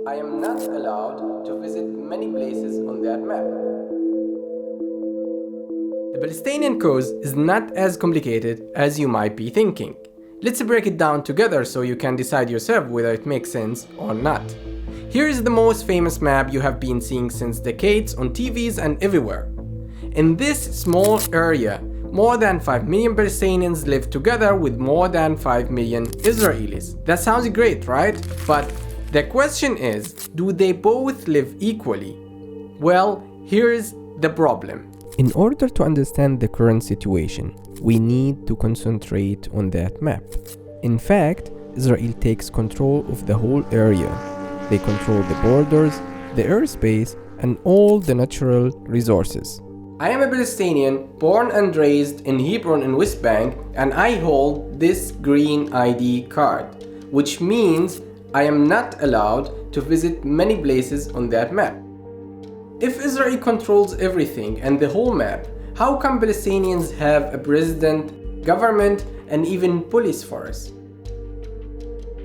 I am not allowed to visit many places on that map. The Palestinian cause is not as complicated as you might be thinking. Let's break it down together so you can decide yourself whether it makes sense or not. Here is the most famous map you have been seeing since decades on TVs and everywhere. In this small area, more than 5 million Palestinians live together with more than 5 million Israelis. That sounds great, right? But the question is, do they both live equally? Well, here's the problem. In order to understand the current situation, we need to concentrate on that map. In fact, Israel takes control of the whole area. They control the borders, the airspace, and all the natural resources. I am a Palestinian, born and raised in Hebron in West Bank, and I hold this green ID card, which means I am not allowed to visit many places on that map. If Israel controls everything and the whole map, how come Palestinians have a president, government, and even police force?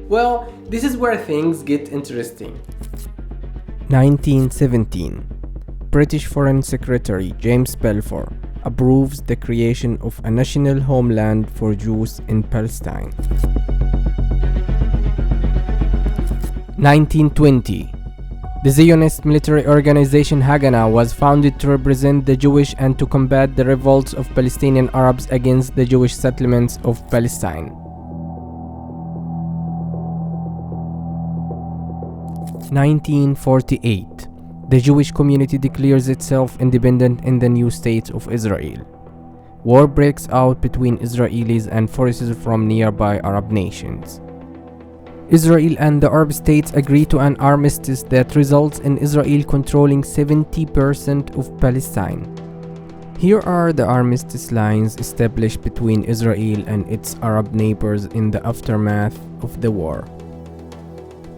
Well, this is where things get interesting. 1917. British Foreign Secretary James Balfour approves the creation of a national homeland for Jews in Palestine. 1920. The Zionist military organization Haganah was founded to represent the Jewish and to combat the revolts of Palestinian Arabs against the Jewish settlements of Palestine. 1948. The Jewish community declares itself independent in the new state of Israel. War breaks out between Israelis and forces from nearby Arab nations. Israel and the Arab states agree to an armistice that results in Israel controlling 70% of Palestine. Here are the armistice lines established between Israel and its Arab neighbors in the aftermath of the war.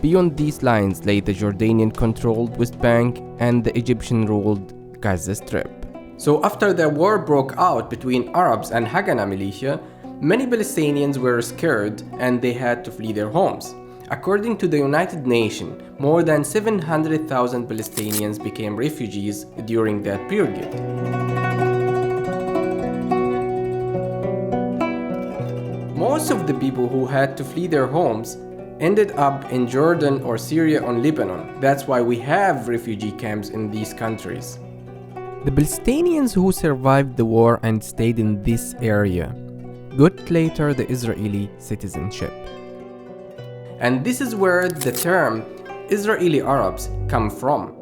Beyond these lines lay the Jordanian-controlled West Bank and the Egyptian-ruled Gaza Strip. So after the war broke out between Arabs and Haganah militia, many Palestinians were scared and they had to flee their homes. According to the United Nations, more than 700,000 Palestinians became refugees during that period. Most of the people who had to flee their homes ended up in Jordan or Syria or Lebanon. That's why we have refugee camps in these countries. The Palestinians who survived the war and stayed in this area got later the Israeli citizenship. And this is where the term Israeli Arabs come from.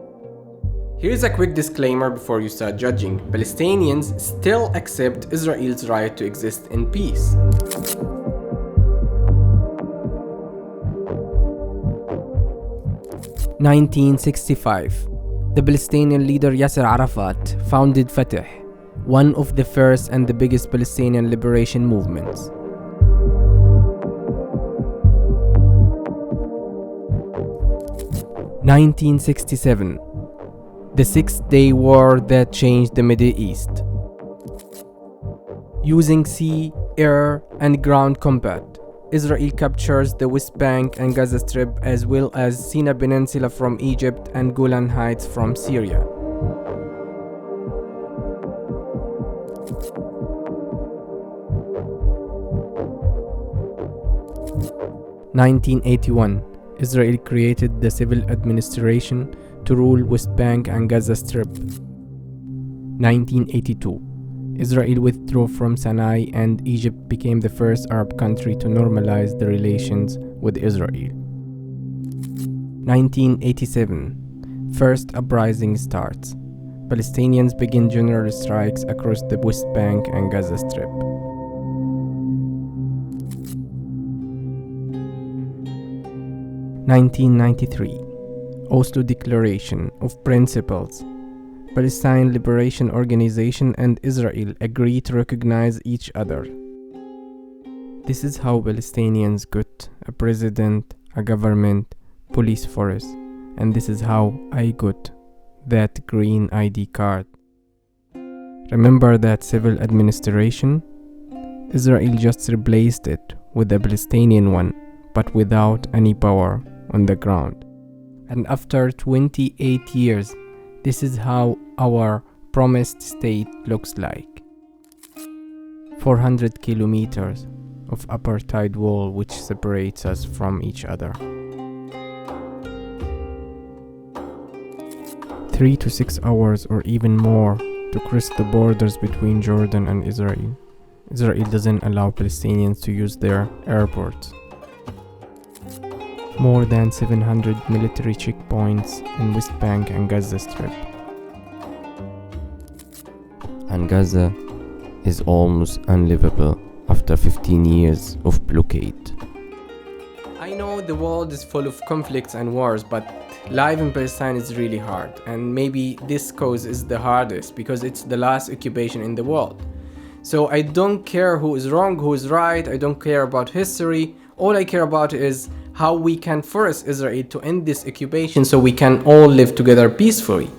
Here's a quick disclaimer before you start judging. Palestinians still accept Israel's right to exist in peace. 1965. The Palestinian leader Yasser Arafat founded Fatah, one of the first and the biggest Palestinian liberation movements. 1967. The Six-Day War that changed the Middle East. Using sea, air, and ground combat, Israel captures the West Bank and Gaza Strip as well as Sinai Peninsula from Egypt and Golan Heights from Syria. 1981. Israel created the civil administration to rule West Bank and Gaza Strip. 1982. Israel withdrew from Sinai and Egypt became the first Arab country to normalize the relations with Israel. 1987. First uprising starts. Palestinians begin general strikes across the West Bank and Gaza Strip. 1993. Oslo Declaration of Principles. Palestine Liberation Organization and Israel agree to recognize each other. This is how Palestinians got a president, a government, police force, and this is how I got that green ID card. Remember that civil administration? Israel just replaced it with the Palestinian one, but without any power on the ground. And after 28 years, this is how our promised state looks like. 400 kilometers of apartheid wall which separates us from each other. 3 to 6 hours or even more to cross the borders between Jordan and Israel. Israel doesn't allow Palestinians to use their airports. More than 700 military checkpoints in West Bank and Gaza Strip. And Gaza is almost unlivable after 15 years of blockade. I know the world is full of conflicts and wars, but life in Palestine is really hard, and maybe this cause is the hardest because it's the last occupation in the world. So I don't care who is wrong, who is right, I don't care about history. All I care about is how we can force Israel to end this occupation so we can all live together peacefully.